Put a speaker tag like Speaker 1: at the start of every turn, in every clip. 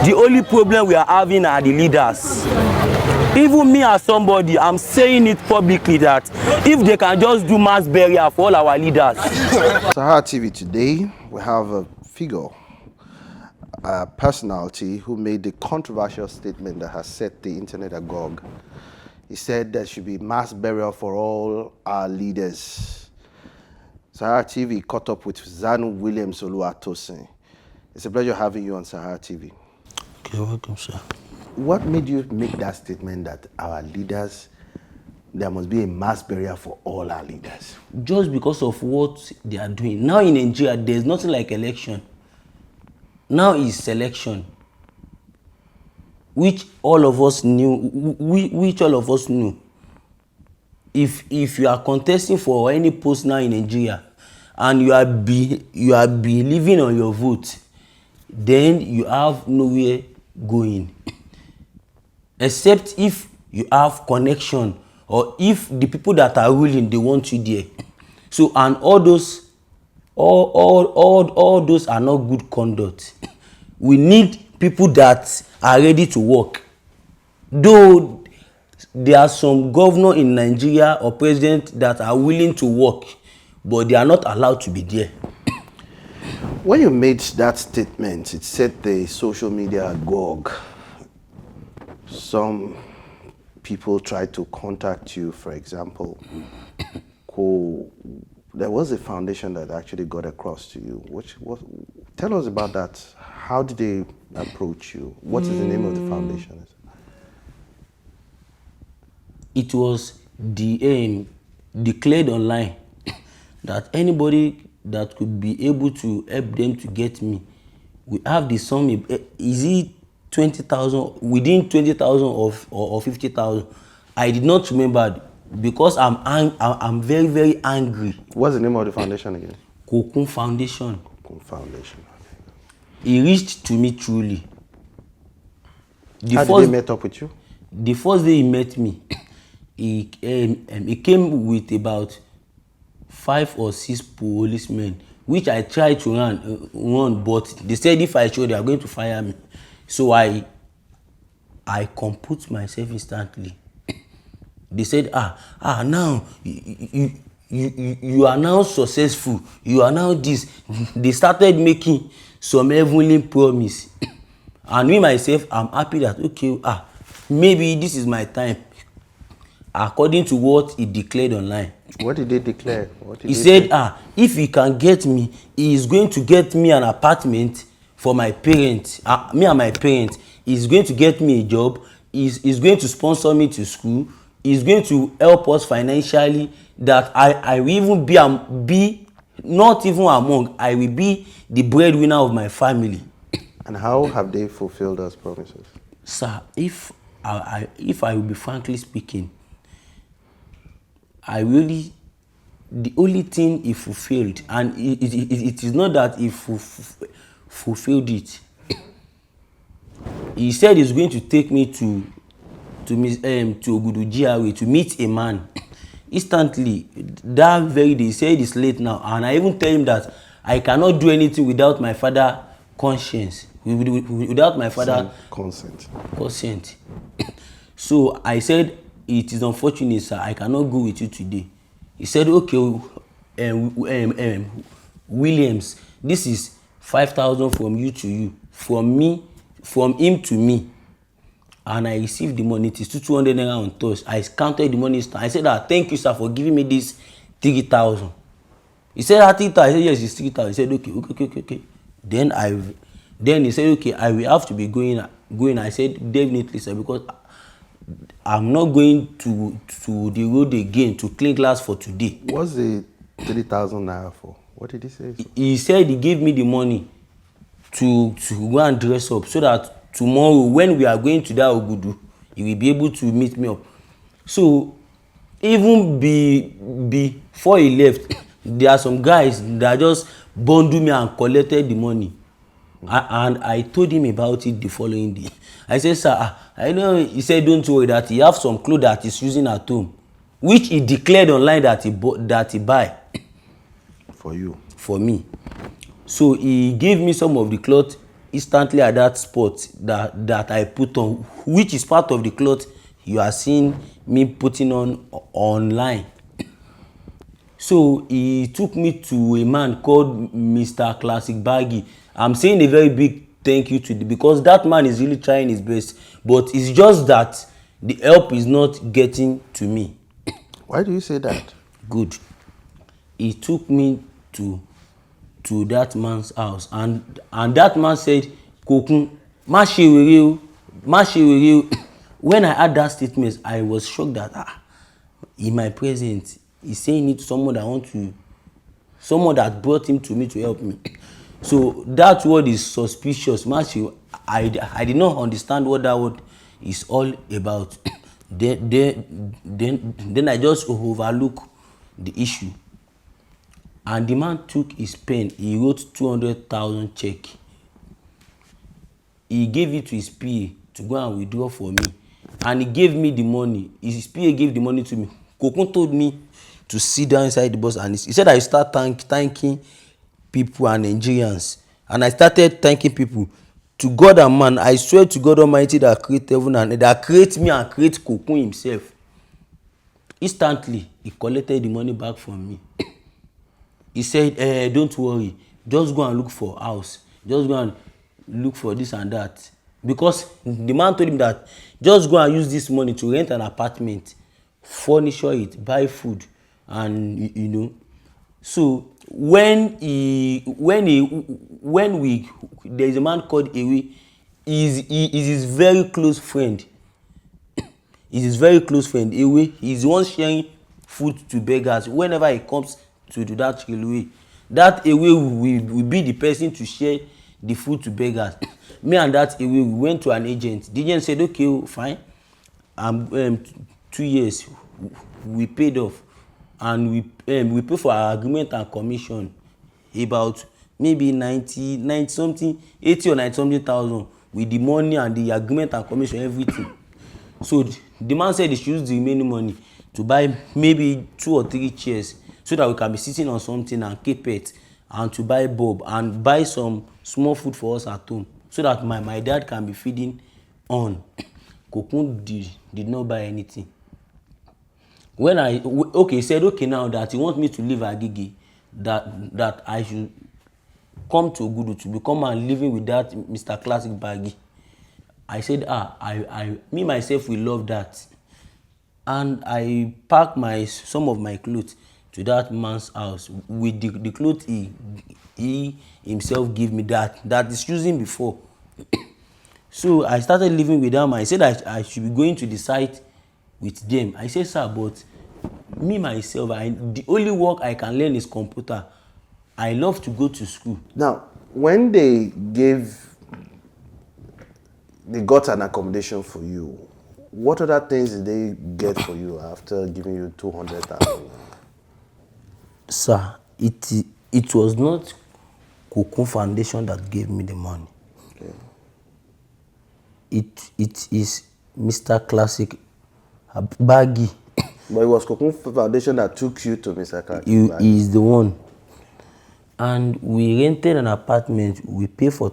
Speaker 1: The only problem we are having are the leaders. Even me as somebody, I'm saying it publicly that if they can just do mass burial for all our leaders.
Speaker 2: SaharaTV today, we have a figure, a personality who made the controversial statement that has set the internet agog. He said there should be mass burial for all our leaders. SaharaTV caught up with Zanu Williams Oluwatosin. It's a pleasure having you on SaharaTV.
Speaker 1: Okay, welcome, sir.
Speaker 2: What made you make that statement that our leaders, there must be a mass burial for all our leaders?
Speaker 1: Just because of what they are doing. Now in Nigeria, there's nothing like election. Now is selection. Which all of us knew. If you are contesting for any post now in Nigeria and you are believing on your vote, then you have nowhere going. Except if you have connection or if the people that are ruling, they want you there. So, and all those are not good conduct. We need people that are ready to work. Though there are some governors in Nigeria or presidents that are willing to work, but they are not allowed to be there.
Speaker 2: When you made that statement, it set the social media agog. Some people tried to contact you, for example. There was a foundation that actually got across to you. Tell us about that. How did they approach you? What is the name of the foundation?
Speaker 1: It was declared online that anybody that could be able to help them to get me, we have the sum. Is it 20,000, within 20,000 or 50,000? I did not remember because I'm very, very angry.
Speaker 2: What's the name of the foundation again?
Speaker 1: Kokun Foundation.
Speaker 2: Kokun Foundation.
Speaker 1: He reached to me truly.
Speaker 2: How did he met up with you?
Speaker 1: The first day he met me, he came with about 5 or 6 policemen, which I tried to run, but they said if I show, they are going to fire me. So I compose myself instantly. They said, now you are now successful. You are now this. They started making some heavenly promise. And me myself, I'm happy that, okay, maybe this is my time. According to what he declared online.
Speaker 2: What did they declare?
Speaker 1: He said, if he can get me, he is going to get me an apartment for my parents, me and my parents. He's going to get me a job. He's going to sponsor me to school. He's going to help us financially. That I will even be not even among. I will be the breadwinner of my family.
Speaker 2: And how have they fulfilled those promises?
Speaker 1: Sir, if I will be frankly speaking, the only thing he fulfilled, and it is not that he fulfilled it. He said he's going to take me to Ogudu GRA to meet a man. Instantly, that very day, he said it's late now, and I even tell him that I cannot do anything without my father's conscience, without my father's consent. So I said, it is unfortunate, sir, I cannot go with you today. He said, okay, Williams, this is 5,000 from you to you, from him to me. And I received the money. It is 200 naira on touch. I counted the money. I said, thank you, sir, for giving me this 3,000. He said, 3,000. I said, yes, it's 3,000. He said, okay. Then he said, okay, I will have to be going. I said, definitely, sir, because I'm not going to the road again to clean glass for today.
Speaker 2: What's the 3,000 naira for? What did he say?
Speaker 1: He said he gave me the money to go and dress up so that tomorrow when we are going to that Ogudu, he will be able to meet me up. So even before he left, there are some guys that just bundled me and collected the money. And I told him about it the following day. I said, sir, I know. He said, don't worry, that he have some clothes that he's using at home, which he declared online that he buy
Speaker 2: for you,
Speaker 1: for me. So he gave me some of the clothes instantly at that spot that I put on, which is part of the cloth you are seeing me putting on online. So he took me to a man called Mr. Classic Baggy. I'm saying a very big thank you to the, because that man is really trying his best, but it's just that the help is not getting to me.
Speaker 2: Why do you say that?
Speaker 1: Good. He took me to that man's house, and that man said, Kokun, má ṣe wèrè o, má ṣe wèrè o. When I heard that statement, I was shocked that in my presence he's saying it to someone that brought him to me to help me. So that word is suspicious. Má ṣe, I did not understand what that word is all about. Then I just overlook the issue. And the man took his pen, he wrote 200,000 check. He gave it to his PA to go and withdraw for me. And he gave me the money. His PA gave the money to me. Kokun told me to sit down inside the bus, and he said I start thanking people and Nigerians. And I started thanking people. To God and man, I swear to God Almighty that create heaven and that create me and create Kokun himself. Instantly, he collected the money back from me. He said, don't worry, just go and look for house, just go and look for this and that, because the man told him that just go and use this money to rent an apartment, furnish it, buy food, and you know. So when there is a man called Ewe, he is his very close friend. He's his very close friend. Ewe, he's the one sharing food to beggars whenever he comes to do that railway. That Ewe will be the person to share the food to beggars. Me and that Ewe, we went to an agent. The agent said, okay, fine. 2 years we paid off, and we pay for our agreement and commission about maybe 90 something, 80 or 90 something thousand, with the money and the agreement and commission, everything. So the man said he should use the remaining money to buy maybe 2 or 3 chairs, so that we can be sitting on something and keep it, and to buy bulb and buy some small food for us at home, so that my dad can be feeding on. Kokun did not buy anything. When he said okay now that he wants me to leave Agege, that I should come to Ogudu to become and living with that Mr. Classic Baggy. I said me myself will love that, and I packed some of my clothes to that man's house with the clothes he himself gave me that is using before. So I started living with them. I said I should be going to the site with them. I said, sir, but me myself, the only work I can learn is computer. I love to go to school.
Speaker 2: Now, when they got an accommodation for you, what other things did they get for you after giving you 200,000?
Speaker 1: Sir, it was not Kokun Foundation that gave me the money.
Speaker 2: Okay.
Speaker 1: It is Mr. Classic Baggy.
Speaker 2: But it was Kokun Foundation that took you to Mr. Classic Baggy.
Speaker 1: He is the one. And we rented an apartment. We paid for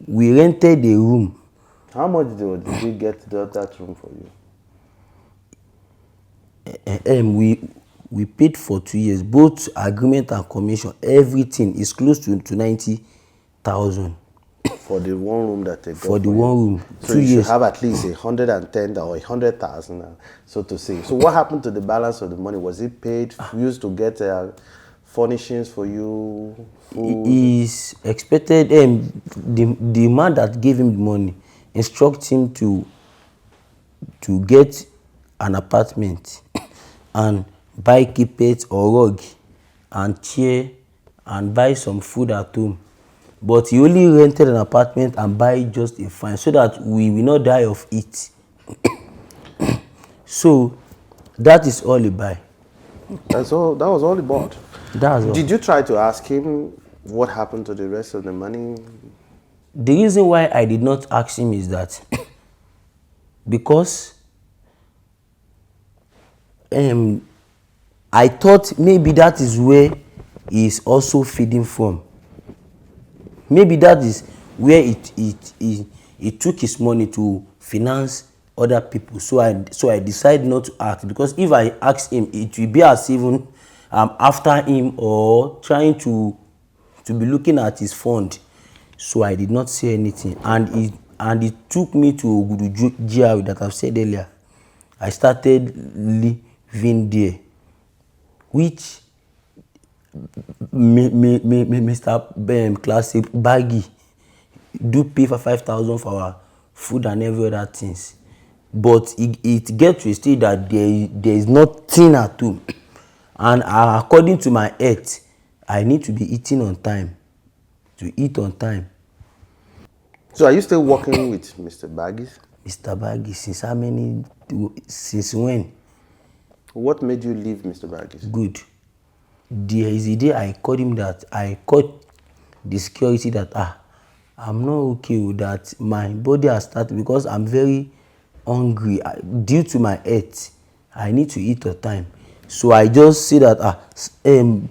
Speaker 1: we rented a room.
Speaker 2: How much did you get that room for
Speaker 1: you? We paid for 2 years, both agreement and commission. Everything is close to 90,000.
Speaker 2: For the one room that they got
Speaker 1: for the one room.
Speaker 2: So
Speaker 1: 2
Speaker 2: you
Speaker 1: years.
Speaker 2: should have at least 110 or 100,000, so to say. So what happened to the balance of the money? Was it paid, used to get furnishings for you, food?
Speaker 1: He's expected, the man that gave him the money instruct him to get an apartment and buy carpet or rug and chair and buy some food at home. But he only rented an apartment and buy just a fan so that we will not die of it. So that is all he buy.
Speaker 2: That's all. That was all he bought.
Speaker 1: That's all.
Speaker 2: Did you try to ask him what happened to the rest of the money?
Speaker 1: The reason why I did not ask him is that because I thought maybe that is where he is also feeding from. Maybe that is where he took his money to finance other people. So I decided not to ask, because if I ask him, it will be as even after him or trying to be looking at his fund. So I did not say anything, and it took me to Ogudu GRA that I've said earlier. I started living there, which Mr. Classic Baggy do pay for 5,000 for our food and every other things, but it get to a stage that there is nothing at all, and according to my health, I need to be eating on time, to eat on time.
Speaker 2: So are you still working with Mr. Baggies?
Speaker 1: Mr. Baggy, since how many, since when?
Speaker 2: What made you leave Mr. Baggies?
Speaker 1: Good. There is a day I called him, that I called the security that I'm not okay with that. My body has started, because I'm very hungry due to my health. I need to eat on time. So I just say that
Speaker 2: Security.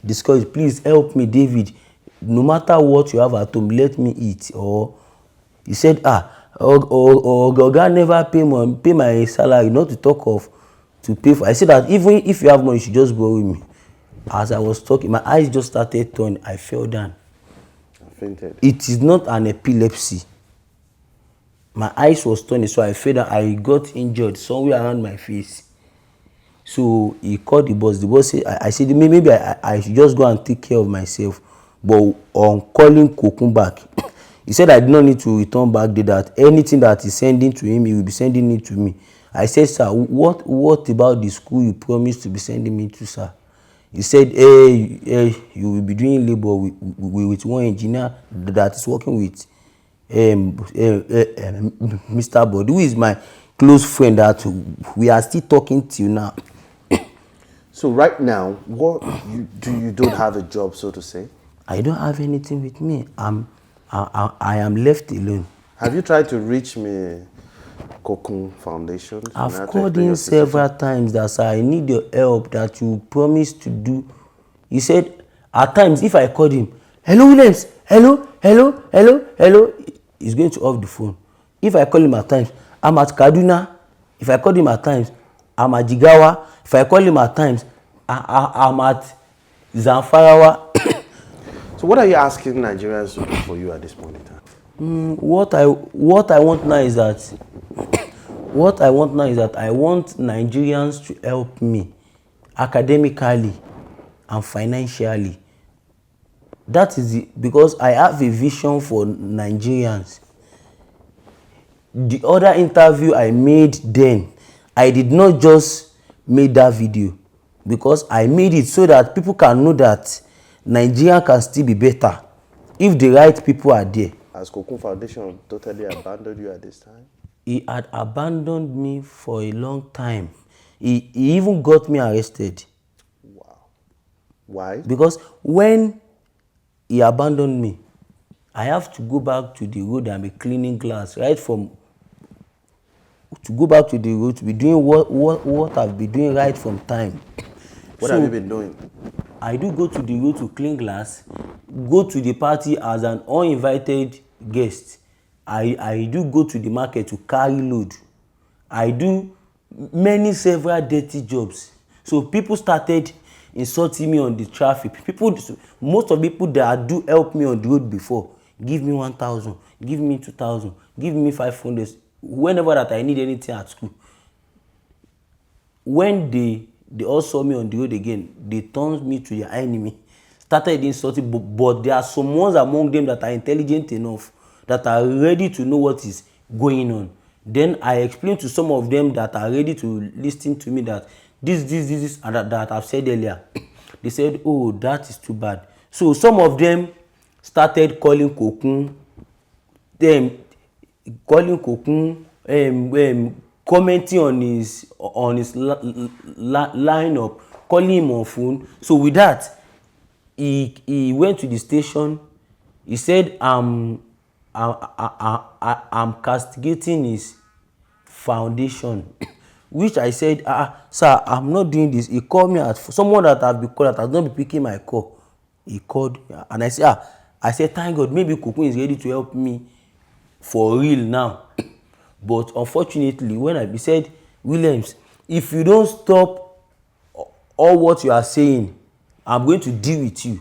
Speaker 1: the security, please help me, David. No matter what you have at home, let me eat. Or he said, Oga never pay my salary, not to talk of to pay for. I said that even if you have money, you should just borrow me. As I was talking, my eyes just started turning. I fell down.
Speaker 2: I fainted.
Speaker 1: It is not an epilepsy. My eyes was turning, so I fell down. I got injured somewhere around my face. So he called the boss. The boss said, I said maybe I should just go and take care of myself. But on calling Kokun back, he said I did not need to return back there, that anything that he's sending to him, he will be sending it to me. I said, sir, what about the school you promised to be sending me to, sir? He said, hey, you will be doing labor with one engineer that is working with Mr. Bod, who is my close friend that we are still talking till now.
Speaker 2: So right now, you don't have a job, so to say?
Speaker 1: I don't have anything with me. I am left alone.
Speaker 2: Have you tried to reach me, Kokun Foundation?
Speaker 1: I've called him several times that, sir, I need your help, that you promised to do. He said, at times, if I called him, hello, Williams, hello, he's going to off the phone. If I call him at times, I'm at Kaduna. If I call him at times, I'm at Jigawa. If I call him at times, I'm at Zamfarawa.
Speaker 2: So what are you asking Nigerians to do for you at this point in time?
Speaker 1: What I want now is that I want Nigerians to help me academically and financially. That is it, because I have a vision for Nigerians. The other interview I made then, I did not just make that video, because I made it so that people can know that Nigeria can still be better if the right people are there.
Speaker 2: Has Kokun Foundation totally abandoned you at this time?
Speaker 1: He had abandoned me for a long time. He even got me arrested.
Speaker 2: Wow. Why?
Speaker 1: Because when he abandoned me, I have to go back to the road and be cleaning glass, right from to go back to the road to be doing what I've been doing right from time.
Speaker 2: What have you been doing?
Speaker 1: I do go to the road to clean glass, go to the party as an uninvited guest. I do go to the market to carry load. I do several dirty jobs. So people started insulting me on the traffic. Most of the people that do help me on the road before, give me 1,000, give me 2,000, give me 500. Whenever that I need anything at school. When they all saw me on the road again, they turned me to their enemy, started insulting, but there are some ones among them that are intelligent enough, that are ready to know what is going on. Then I explained to some of them that are ready to listen to me that this, and that I've said earlier. They said, oh, that is too bad. So some of them started calling Kokun, commenting on his lineup, calling him on phone. So with that, he went to the station. He said, I'm castigating his foundation, which I said, sir, I'm not doing this. He called me at someone that I've been called, that has not been picking my call. He called, and I said, I said, thank God, maybe Kokun is ready to help me for real now. But unfortunately, when I said, Williams, if you don't stop all what you are saying, I'm going to deal with you.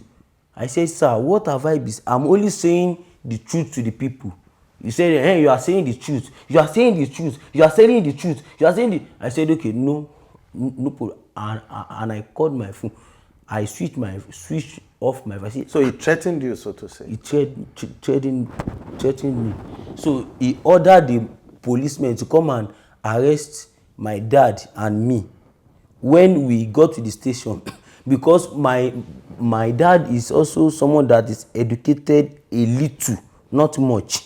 Speaker 1: I said, sir, what have I been? I'm only saying the truth to the people. You said, hey, you are saying the truth. You are saying the truth. You are saying the truth. You are saying the. I said, okay, no problem. And I called my phone. I switched off my phone.
Speaker 2: So he threatened you, so to say.
Speaker 1: He threatened me. So he ordered the policemen to come and arrest my dad and me when we got to the station. Because my dad is also someone that is educated a little, not much.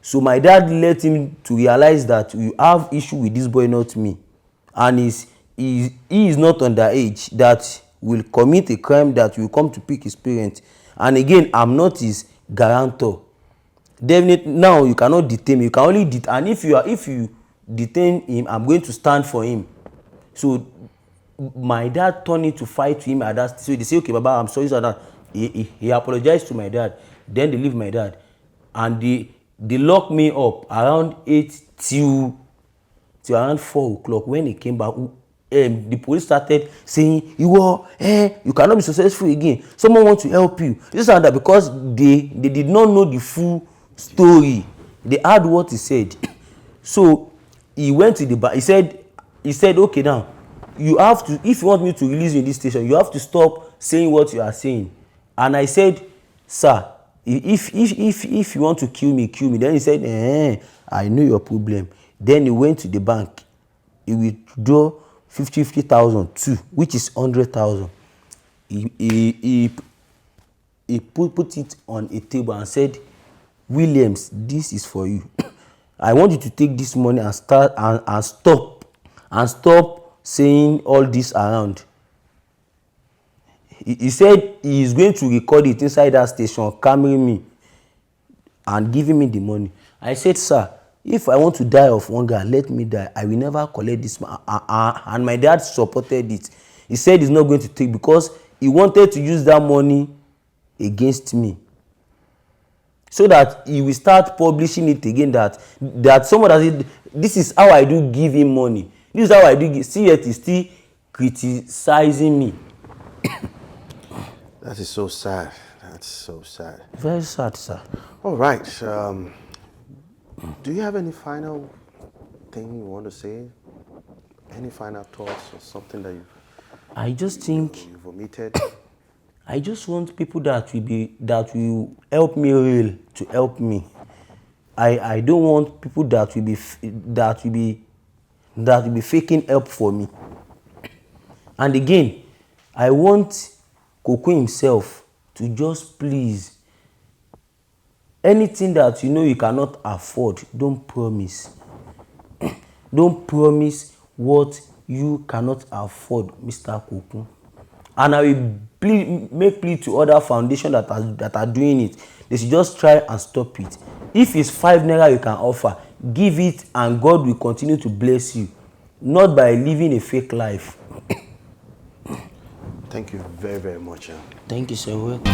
Speaker 1: So my dad let him to realize that you have issue with this boy, not me. And he is not underage that will commit a crime that will come to pick his parents. And again, I'm not his guarantor. Definitely now you cannot detain me. You can only detain, and if you detain him, I'm going to stand for him. So my dad turned it to fight him at that. So they say, okay, Baba, I'm sorry, so that he apologized to my dad. Then they leave my dad, and they locked me up around 8 till around 4 o'clock. When he came back, the police started saying, you cannot be successful again. Someone wants to help you. This and that, because they did not know the full story. They heard what he said. So he went to the bar. He said, okay, now you have to, if you want me to release you in this station, you have to stop saying what you are saying. And I said, sir, if you want to kill me, kill me. Then he said, I know your problem. Then he went to the bank. He withdraw 50,000 too, which is 100,000. He put it on a table and said, Williams, this is for you. I want you to take this money and start and stop saying all this around. He said he is going to record it inside that station, carrying me and giving me the money. I said, sir, if I want to die of hunger, let me die. I will never collect this money. And my dad supported it. He said he's not going to take, because he wanted to use that money against me, so that he will start publishing it again, that someone that said, this is how I do give him money. This is how I do give. See, yet he's still criticizing me.
Speaker 2: That is so sad. That's so sad.
Speaker 1: Very sad, sir.
Speaker 2: All right. Do you have any final thing you want to say? Any final thoughts or something that you've omitted?
Speaker 1: I just want people that will help me real to help me. I don't want people that will be faking help for me. And again, I want Kokun himself to just please, anything that you know you cannot afford, don't promise. Don't promise what you cannot afford, Mr. Kokun. And I will make plea to other foundations that are doing it. They should just try and stop it. If it's 5 naira you can offer, give it, and God will continue to bless you, not by living a fake life.
Speaker 2: Thank you very, very much.
Speaker 1: Thank you, sir. Welcome.